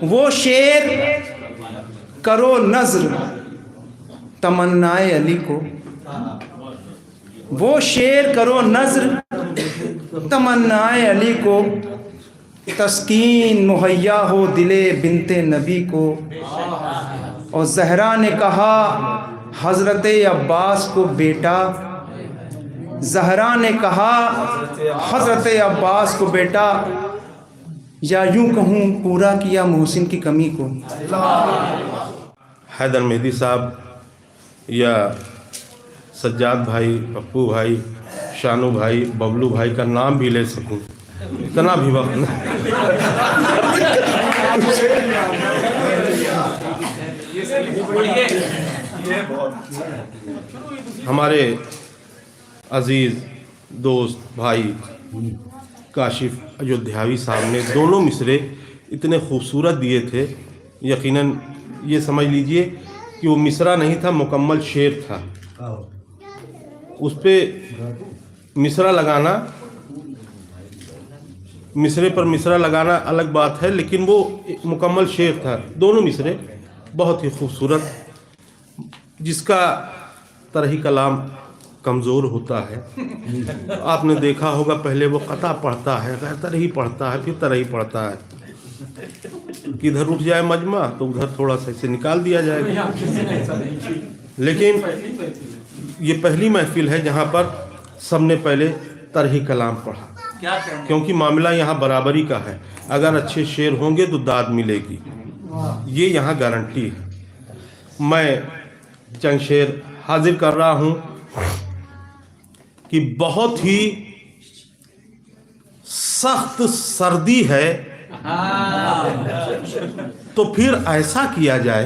वो शेर करो नज़्र तमन्नाए अली को, वो शेर करो नज़्र तमन्नाए अली को, तस्कीन मुहैया हो दिले बिनते नबी को। और ज़हरा ने कहा हज़रत अब्बास को बेटा, ज़हरा ने कहा हज़रत अब्बास को बेटा, या यूं कहूँ पूरा किया मोहसिन की कमी को। हैदर मेहदी साहब या सज्जाद भाई, पप्पू भाई, शानू भाई, बबलू भाई का नाम भी ले सकूं, इतना भी वक्त नहीं। हमारे अजीज़ दोस्त भाई काशिफ अयोध्यावी साहब ने दोनों मिसरे इतने खूबसूरत दिए थे, यकीनन ये समझ लीजिए कि वो मिसरा नहीं था, मुकम्मल शेर था। उस पर मिसरा लगाना, मिसरे पर मिसरा लगाना अलग बात है, लेकिन वो मुकम्मल शेर था। दोनों मिसरे बहुत ही खूबसूरत, जिसका तरही कलाम कमज़ोर होता है। आपने देखा होगा, पहले वो कता पढ़ता है, फिर तरही पढ़ता है, फिर तरही पढ़ता है, किधर उठ जाए मजमा तो उधर थोड़ा सा इसे निकाल दिया जाएगा। लेकिन ये पहली महफिल है जहाँ पर सबने पहले तरही कलाम पढ़ा, क्योंकि मामला यहाँ बराबरी का है। अगर अच्छे शेर होंगे तो दाद मिलेगी, ये यहाँ गारंटी है। मैं चंद शेर हाजिर कर रहा हूँ कि बहुत ही सख्त सर्दी है तो फिर ऐसा किया जाए,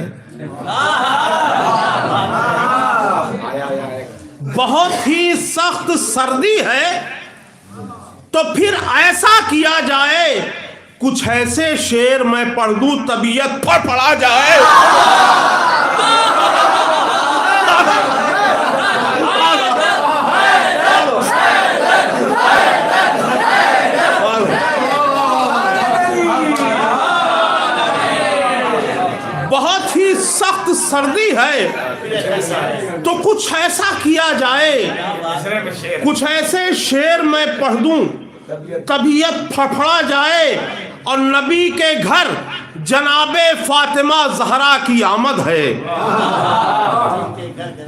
बहुत ही सख्त सर्दी है तो फिर ऐसा किया जाए, कुछ ऐसे शेर मैं पढ़ दूं तबीयत पर पड़ा जाए। बहुत ही सख्त सर्दी है तो कुछ ऐसा किया जाए, कुछ ऐसे शेर मैं पढ़ दूं तबीयत फड़फड़ा जाए। और नबी के घर जनाबे फातिमा ज़हरा की आमद है,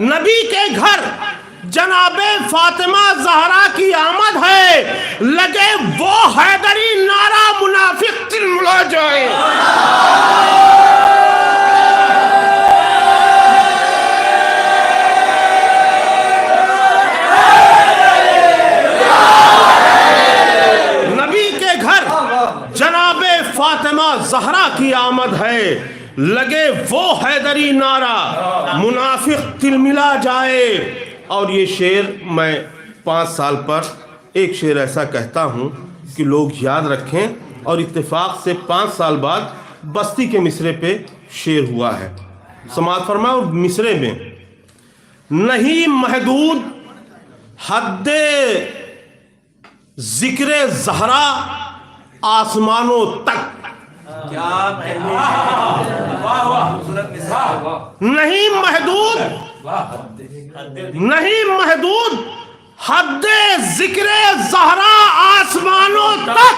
नबी के घर जनाबे फातिमा ज़हरा की आमद है। लगे वो हैदरी नारा मुनाफिक तिलमिला जाए। जनाबे फातिमा ज़हरा की आमद है, लगे वो हैदरी नारा मुनाफिक तिलमिला जाए। और ये शेर मैं 5 साल पर एक शेर ऐसा कहता हूँ कि लोग याद रखें। और इत्तेफाक से 5 साल बाद बस्ती के मिसरे पे शेर हुआ है। समाअत फरमा। और मिसरे में नहीं महदूद हद्दे जिक्र ज़हरा आसमानों तक, नहीं महदूद, नहीं महदूद हद्दे जिक्र ज़हरा आसमानों तक।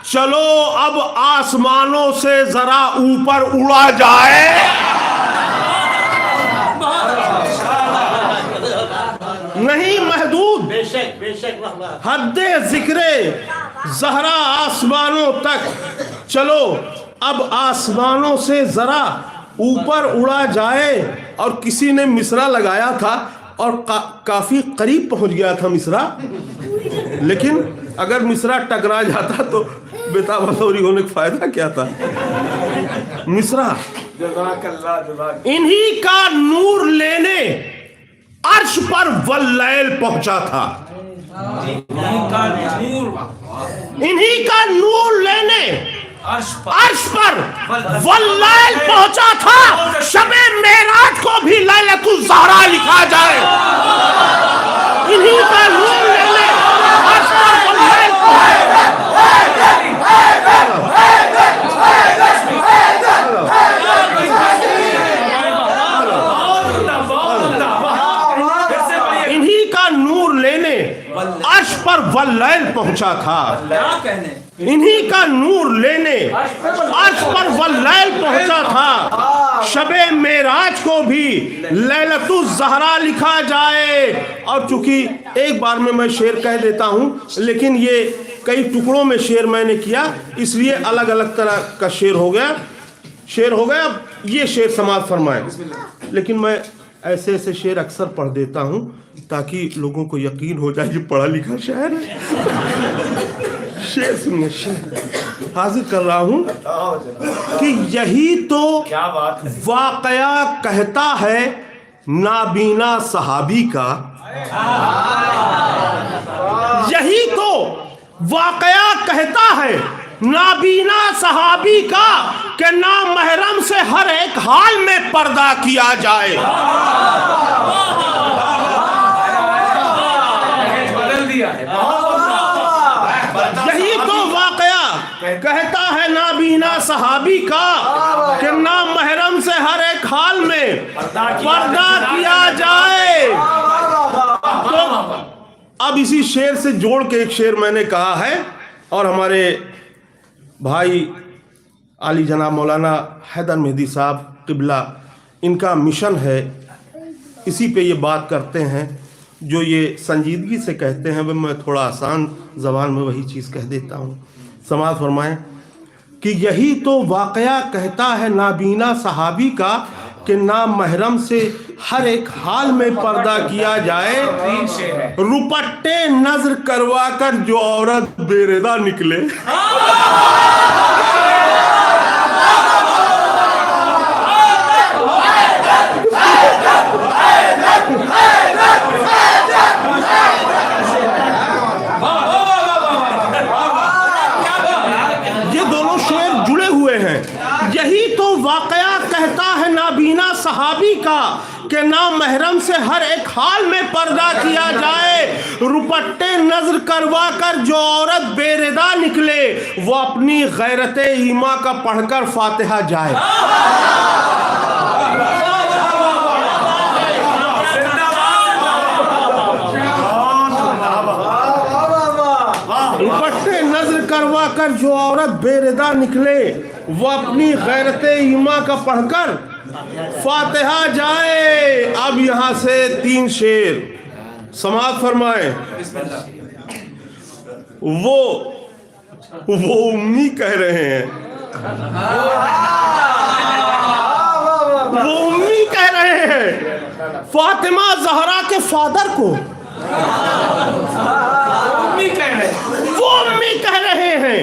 चलो अब आसमानों से जरा ऊपर उड़ा जाए। नहीं महदूद हद्दे जिक्र ज़हरा आसमानों तक, चलो अब आसमानों से जरा ऊपर उड़ा जाए। और किसी ने मिसरा लगाया था और काफी करीब पहुंच गया था मिसरा, लेकिन अगर मिसरा टकरा जाता तो बेताबसौरी होने का फायदा क्या था। मिसरा इन्हीं का नूर लेने अर्श पर वल्लैल पहुंचा था, इन्हीं का नूर लेने अर्श पर वल्लैल पहुंचा था। शबे मेराज को भी लैलतुल ज़हरा लिखा जाए। इन्हीं का नूर लेने अर्श पर वल्लैल वल्लैल पहुंचा था, क्या कहने, इन्हीं का नूर लेने अर्श पर वल्लैल पहुंचा था। शबे मेराज को भी लैलतुज़ ज़हरा लिखा जाए। और चूंकि एक बार में मैं शेर कह देता हूं, लेकिन ये कई टुकड़ों में शेर मैंने किया, इसलिए अलग अलग तरह का शेर हो गया। अब ये शेर समाज फरमाए। लेकिन मैं ऐसे ऐसे शेर अक्सर पढ़ देता हूं ताकि लोगों को यकीन हो जाए कि पढ़ा लिखा शायर है। शेर सुनिए, शेर हाजिर कर रहा हूं कि यही तो वाकया कहता है नाबीना सहाबी का। यही तो वाकया कहता है नाबीना सहाबी का कि नामहरम से हर एक हाल में पर्दा किया जाए। यही तो वाकया कहता है नाबीना सहाबी का कि नामहरम से हर एक हाल में पर्दा किया जाए। तो अब इसी शेर से जोड़ के एक शेर मैंने कहा है, और हमारे भाई आली जनाब मौलाना हैदर मेहदी साहब किबला, इनका मिशन है, इसी पे ये बात करते हैं जो ये संजीदगी से कहते हैं। मैं थोड़ा आसान ज़बान में वही चीज़ कह देता हूँ। समाज फरमाएं कि यही तो वाकया कहता है नाबीना सहाबी का कि नामहरम से हर एक हाल में पर्दा किया जाए। रुपट्टे नजर करवा कर जो औरत बेरेदा निकले। ये दोनों शेर जुड़े हुए हैं। यही तो वाकया कहता है नाबीना सहाबी का कि नामहरम से हर एक हाल में पर्दा किया जाए। रुपट्टे नजर करवा कर जो औरत बेरेदा निकले, वो अपनी गैरत ईमा का पढ़कर फातिहा जाए। रुपट्टे नजर करवा कर जो औरत बेरेदा निकले, वो अपनी गैरत ईमा का पढ़कर फातिहा जाए। अब यहां से 3 शेर समाज फरमाए। वो उम्मी कह रहे हैं, वो उम्मी कह रहे हैं फातिमा जहरा के फादर को। वो उम्मी कह रहे हैं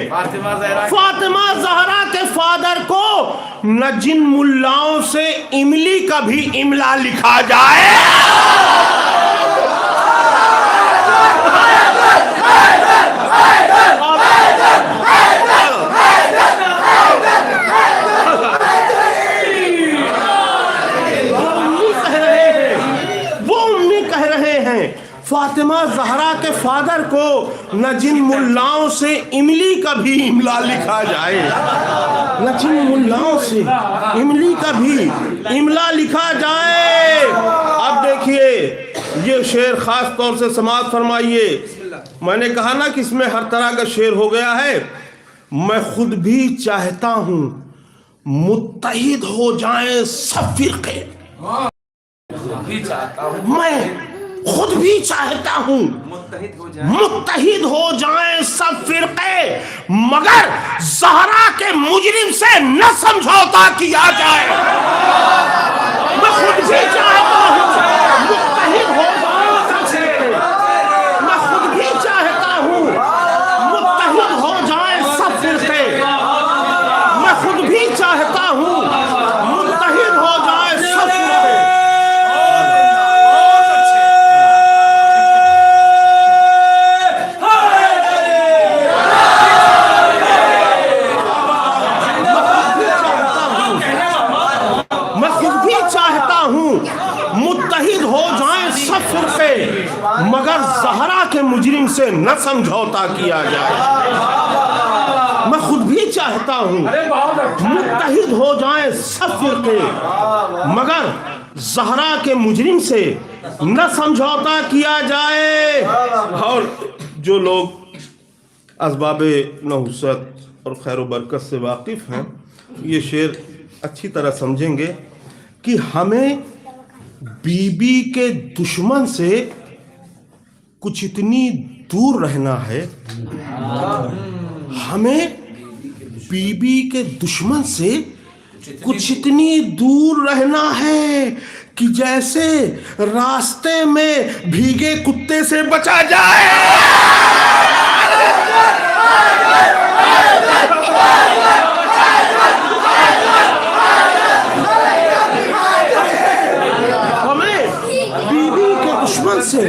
फातिमा जहरा के फादर को, न जिन मुल्लाओं से इमली का भी इमला लिखा जाए। वो उम्मी कह रहे हैं फातिमा जहरा के फादर को, न जिन मुल्लाओं से इमली का भी इमला लिखा जाए। न जिन मुल्लाओं से इमली का भी इमला लिखा जाए। अब देखिए ये शेर खास तौर से समाज फरमाइए। मैंने कहा ना कि इसमें हर तरह का शेर हो गया है। मैं खुद भी चाहता हूं मुत्तहिद हो जाएं सब फिरके। मैं खुद भी चाहता हूं मुत्तहिद हो जाएं सब फिरके, मगर ज़हरा के मुजरिम से न समझौता किया जाए। मैं खुद भी चाहता हूं मुत्तहिद हो जाएं सब फिरके, मैं खुद भी चाहता हूं मुत्तहिद हो जाएं सब फिरके, मैं खुद भी चाहता हूं मुत्तहिद हो जाएं सब फिरके। मगर ज़हरा के मुजरिम से न समझौता किया जाए। मैं खुद भी चाहता हूं मुत्तहिद हो जाएं सब फिरके, मगर ज़हरा के मुजरिम से न समझौता किया जाए। और जो लोग असबाबे नहुसत और खैर बरकत से वाकिफ़ हैं, ये शेर अच्छी तरह समझेंगे कि हमें बीबी के दुश्मन से कुछ इतनी दूर रहना है, हमें बीबी के दुश्मन से कुछ इतनी दूर रहना है कि जैसे रास्ते में भीगे कुत्ते से बचा जाए। हमें बीबी के दुश्मन से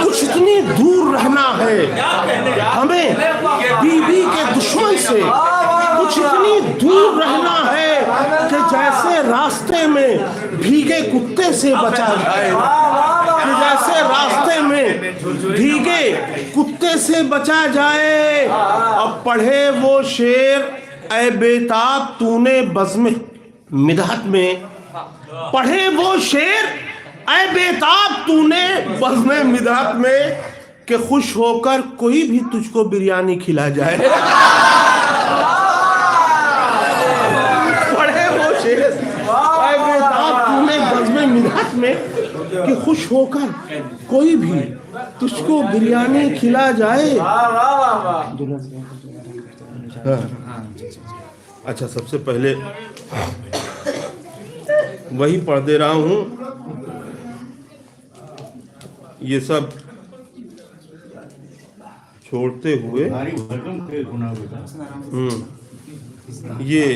कुछ इतनी दूर रहना है, हमें बीबी के दुश्मन से कुछ इतनी दूर रहना है कि जैसे रास्ते में भीगे कुत्ते से बचा जाए, कि जैसे रास्ते में भीगे कुत्ते से बचा जाए। अब पढ़े वो शेर ऐ बेताब तूने बज़्म मिदहत में, पढ़े वो शेर ऐ बेताब तूने बज़्म मिदहत में कि खुश होकर कोई भी तुझको बिरयानी खिला जाए। पढ़े वो शेर ऐ बेताब तूने बज़्म मिदहत में कि खुश होकर कोई भी तुझको बिरयानी खिला जाए। अच्छा, सबसे पहले वही पढ़ दे रहा हूं, ये सब छोड़ते हुए ये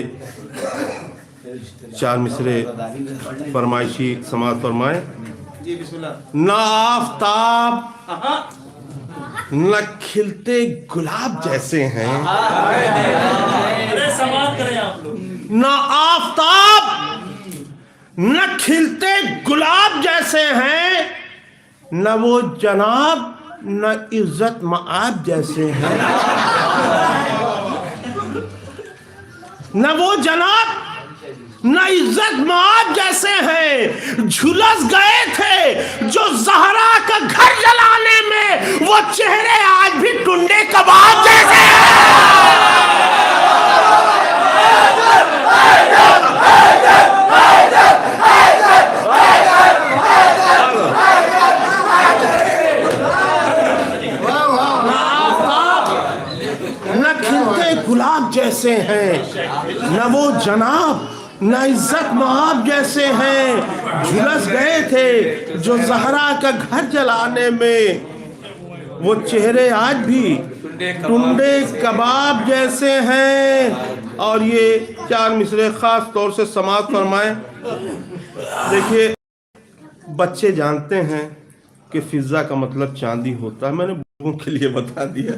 4 मिसरे फरमाइशी समाज फरमाए। न आफताब न खिलते गुलाब जैसे हैं, न आफताब न खिलते गुलाब जैसे हैं, न वो जनाब न इज्जत मआब जैसे हैं, न वो जनाब न इज्जत मआब जैसे हैं। झुलस गए थे जो ज़हरा का घर जलाने में, वो चेहरे आज भी टुंडे कबाब जैसे हैं। गुलाब जैसे हैं, न वो जनाब न इज्जत मआब जैसे हैं। झुलस गए थे जो ज़हरा का घर जलाने में, वो चेहरे आज भी टुंडे कबाब जैसे हैं। और ये 4 मिसरे खास तौर से समाअत फरमाए। देखिए, बच्चे जानते हैं कि फिजा का मतलब चांदी होता है, मैंने लोगों के लिए बता दिया।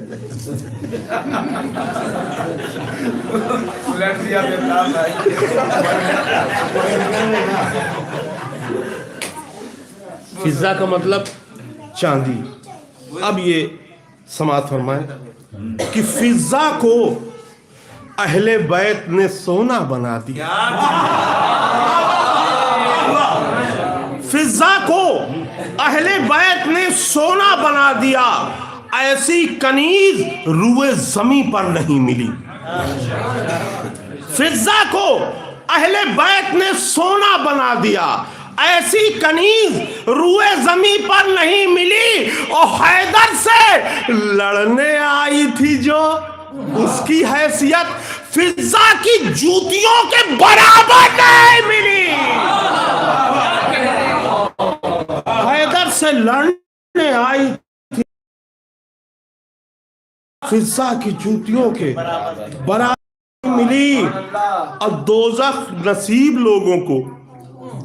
फिजा का मतलब चांदी। अब ये समाअत फरमाए कि फिजा को अहले बैत ने सोना बना दिया। फिजा को अहले बैत ने सोना बना दिया, ऐसी कनीज रुए जमी पर नहीं मिली। फिजा को अहले बैत ने सोना बना दिया, ऐसी कनीज रुए जमी पर नहीं मिली। और हैदर से लड़ने आई थी जो, उसकी हैसियत फिजा की जूतियों के बराबर नहीं मिली। हैदर से लड़ने आई थी, फिजा की जूतियों के बराबर मिली। और दोज़ख नसीब लोगों को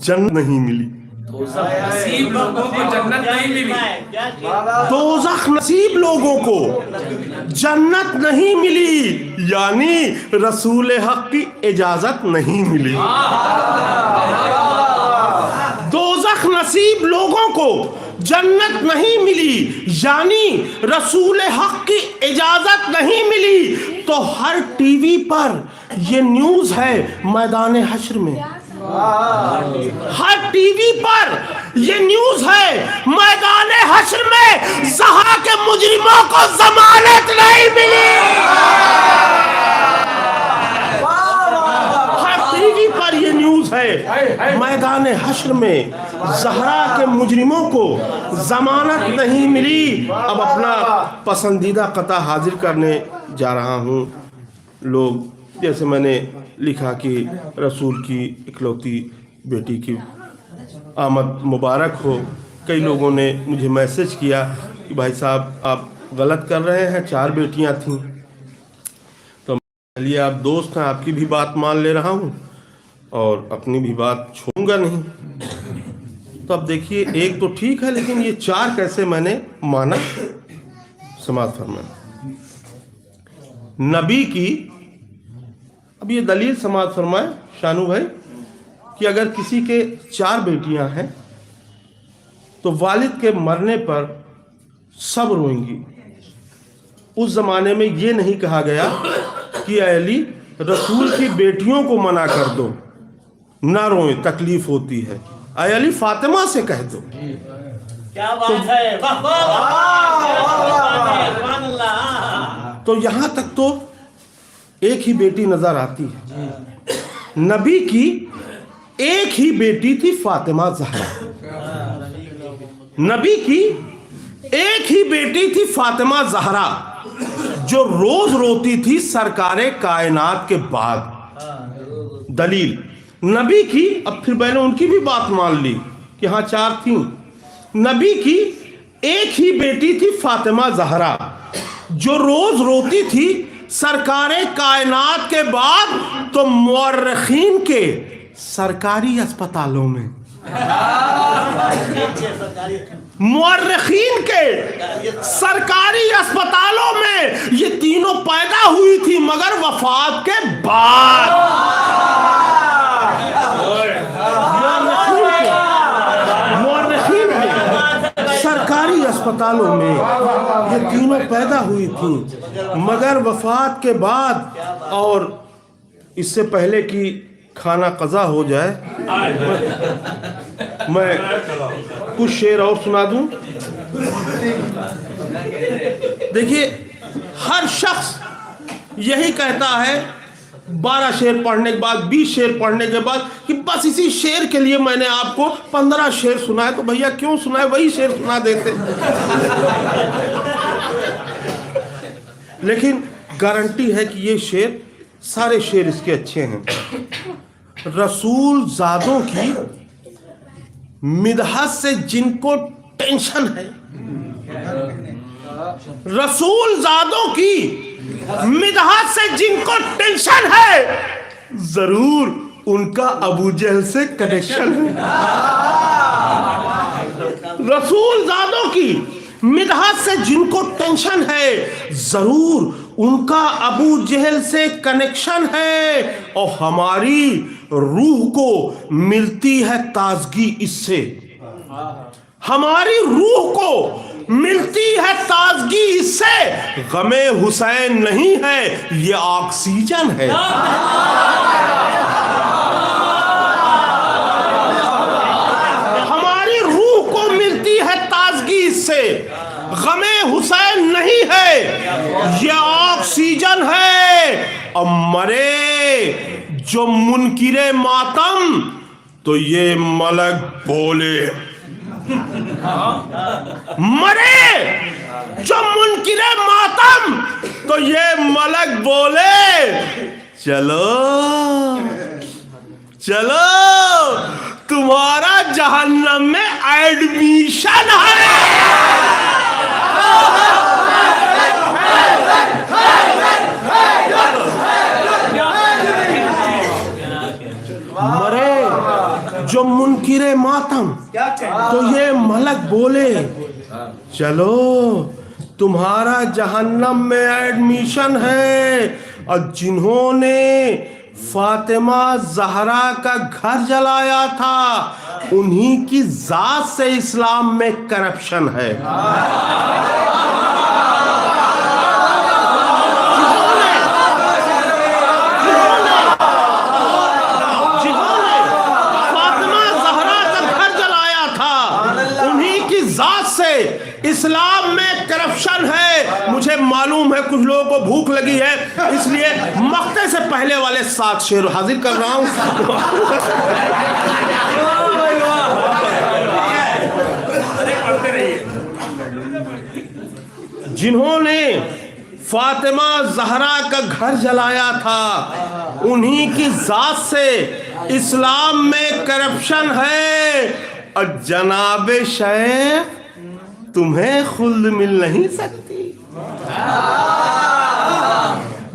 जन्नत नहीं मिली। नसीब लोगों को जन्नत नहीं मिली। दोज़ख नसीब लोगों को जन्नत नहीं मिली, यानी रसूल हक की इजाजत नहीं मिली। दोज़ख नसीब लोगों को जन्नत नहीं मिली, यानी रसूल हक की इजाजत नहीं मिली। तो हर टीवी पर ये न्यूज़ है मैदान हश्र में, हर टीवी पर ये न्यूज है, मैदान हश्र में ज़हा के मुजरिमों को जमानत नहीं मिली। हर टीवी पर ये न्यूज है, मैदान हश्र में ज़हरा के मुजरिमों को जमानत नहीं मिली। अब अपना पसंदीदा कता हाजिर करने जा रहा हूँ। लोग जैसे मैंने लिखा कि रसूल की इकलौती बेटी की आमद मुबारक हो। कई लोगों ने मुझे मैसेज किया कि भाई साहब आप गलत कर रहे हैं, 4 बेटियां थीं। तो चलिए आप दोस्त हैं, आपकी भी बात मान ले रहा हूँ और अपनी भी बात छोड़ूंगा नहीं। तो अब देखिए, एक तो ठीक है, लेकिन ये 4 कैसे मैंने माना, समाज फरमाए। नबी की, अब ये दलील समाज फरमाए शानू भाई, कि अगर किसी के 4 बेटियां हैं तो वालिद के मरने पर सब रोएंगी। उस जमाने में ये नहीं कहा गया कि अली रसूल की बेटियों को मना कर दो, ना रोएं, तकलीफ होती है, अली फातिमा से कह दो। क्या बात है, वाह वाह वाह। तो यहां तक तो एक ही बेटी नजर आती है। नबी की एक ही बेटी थी, फातिमा ज़हरा। नबी की एक ही बेटी थी, फातिमा ज़हरा, जो रोज रोती थी सरकारे कायनात के बाद। दलील नबी की, अब फिर मैंने उनकी भी बात मान ली कि हाँ 4 थी। नबी की एक ही बेटी थी, फातिमा ज़हरा, जो रोज रोती थी सरकारे कायनात के बाद। तो मुअर्रिखीन के सरकारी अस्पतालों में, मुअर्रिखीन के सरकारी अस्पतालों में ये तीनों पैदा हुई थी, मगर वफात के बाद। मुअर्रिखीन के सरकारी अस्पतालों में ये तीनों पैदा हुई थी, मगर वफात के बाद। और इससे पहले कि खाना कज़ा हो जाए, मैं कुछ शेर और सुना दूं। देखिए, हर शख्स यही कहता है 12 शेर पढ़ने के बाद, 20 शेर पढ़ने के बाद, कि बस इसी शेर के लिए मैंने आपको 15 शेर सुनाए। तो भैया क्यों सुनाए, वही शेर सुना देते। लेकिन गारंटी है कि ये शेर, सारे शेर इसके अच्छे हैं। रसूल ज़ादों की मिदहत से जिनको टेंशन है, रसूल ज़ादों की मिदहत से जिनको टेंशन है, जरूर उनका अबू जहल से कनेक्शन है। रसूल ज़ादों की मिदहत से जिनको टेंशन है, जरूर उनका अबू जहल से कनेक्शन है। और हमारी रूह को मिलती है ताजगी इससे, हमारी रूह को मिलती है ताजगी इससे। गमे हुसैन नहीं है, ये ऑक्सीजन है। हमारी रूह को मिलती है ताजगी इससे, गमे हुसैन नहीं है, ये ऑक्सीजन है। और मरे जो मुनकिरे मातम, तो ये मलक बोले। मरे जो मुनकिरे मातम, तो ये मलक बोले, चलो चलो तुम्हारा जहन्नम में एडमिशन है। मरे जो मुनकिरे मातम, तो ये मलक बोले, चलो तुम्हारा जहन्नम में एडमिशन है। और जिन्होंने फातिमा ज़हरा का घर जलाया था, उन्हीं की जात से इस्लाम में करप्शन है। कुछ लोगों को भूख लगी है, इसलिए मक्ते से पहले वाले 7 शेर हाजिर कर रहा हूं। जिन्होंने फातिमा जहरा का घर जलाया था, उन्हीं की जात से इस्लाम में करप्शन है। और जनाबे शेख तुम्हें खुल्द मिल नहीं सकती।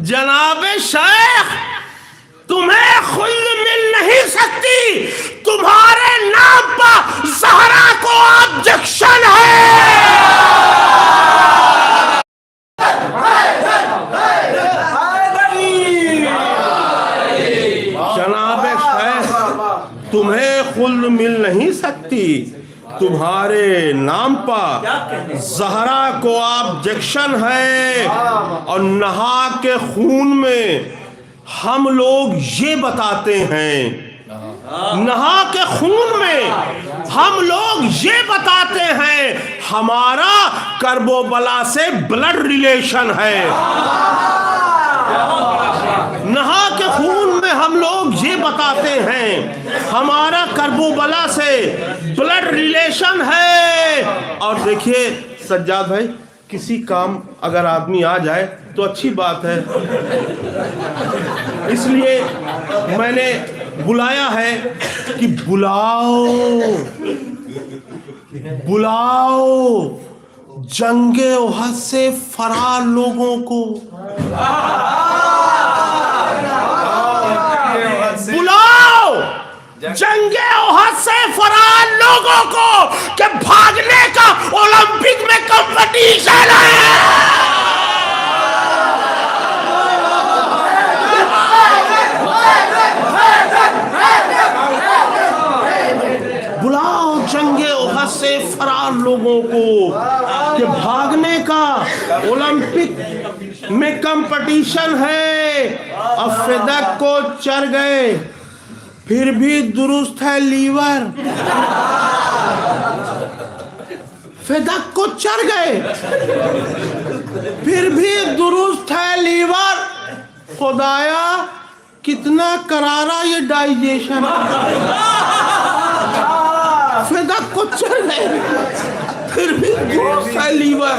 जनाबे शेख तुम्हें खुल्द मिल नहीं सकती। तुम्हारे नाम पर जहरा को ऑब्जेक्शन है। जनाबे शेख तुम्हें खुल्द मिल नहीं सकती। तुम्हारे नाम पर जहरा को ऑब्जेक्शन है। और नहा के खून में हम लोग ये बताते हैं, नहा के खून में हम लोग ये बताते हैं हमारा कर्बोबला से ब्लड रिलेशन है। नहा के खून में हम लोग ये बताते हैं हमारा कर्बोबला से ब्लड रिलेशन है। और देखिए सज्जाद भाई, किसी काम अगर आदमी आ जाए तो अच्छी बात है, इसलिए मैंने बुलाया है कि बुलाओ जंगे ओहद से फरार लोगों को, बुलाओ जंगे ओहद से फरार लोगों को कि भागने का ओलंपिक में कंपटीशन है। बुलाओ जंगे ओहद से फरार लोगों को कि भागने का ओलंपिक में कंपटीशन है। अब फिदक को चढ़ गए फिर भी दुरुस्त है लीवर। फिदक को चढ़ गए फिर भी दुरुस्त है लीवर। खुदाया कितना करारा ये डाइजेशन। फिदक को चढ़ गए फिर भी दुरुस्त है लीवर।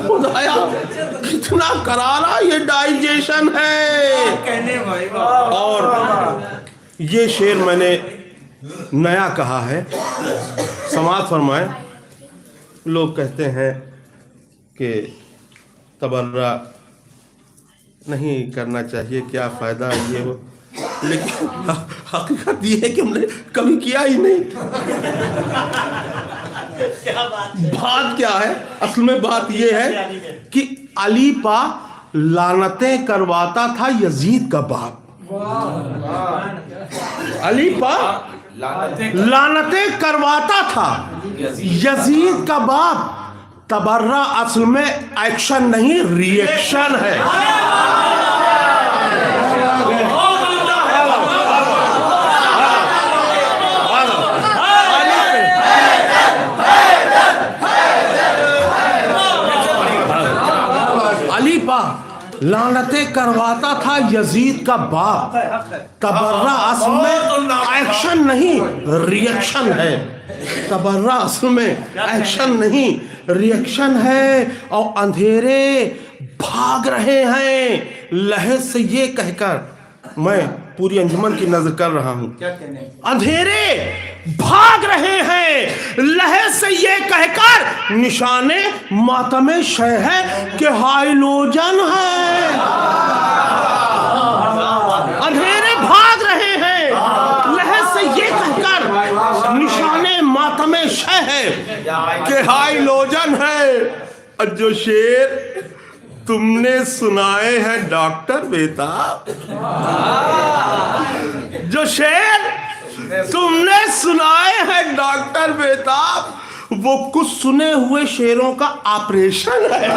खुदाया कितना करारा ये डाइजेशन है। और ये शेर मैंने नया कहा है, समाज फरमाए। लोग कहते हैं कि तबर्रा नहीं करना चाहिए, क्या फ़ायदा ये वो, लेकिन हकीकत ये है कि हमने कभी किया ही नहीं। बात क्या है, असल में बात ये है कि अली पा लानतें करवाता था यजीद का बाप। अली पा लानतें करवाता था यजीद का बाप। तबर्रा असल में एक्शन नहीं रिएक्शन है। अली पा लानतें करवाता था यजीद का बाप। तबर्रा असल में एक्शन नहीं रिएक्शन है। तबर्रा असल में एक्शन नहीं रिएक्शन है। और अंधेरे भाग रहे हैं लहर से, ये कहकर मैं पूरी अंजुमन की नजर कर रहा हूं। अंधेरे भाग रहे हैं लहर से ये कहकर निशाने मातमे शह है कि हाइलोजन है। अंधेरे भाग रहे हैं लहर से ये कहकर निशाने मातमे शह है कि हाइलोजन है। और जो शेर तुमने सुनाए हैं डॉक्टर बेताब, जो शेर तुमने सुनाए हैं डॉक्टर बेताब, वो कुछ सुने हुए शेरों का ऑपरेशन है।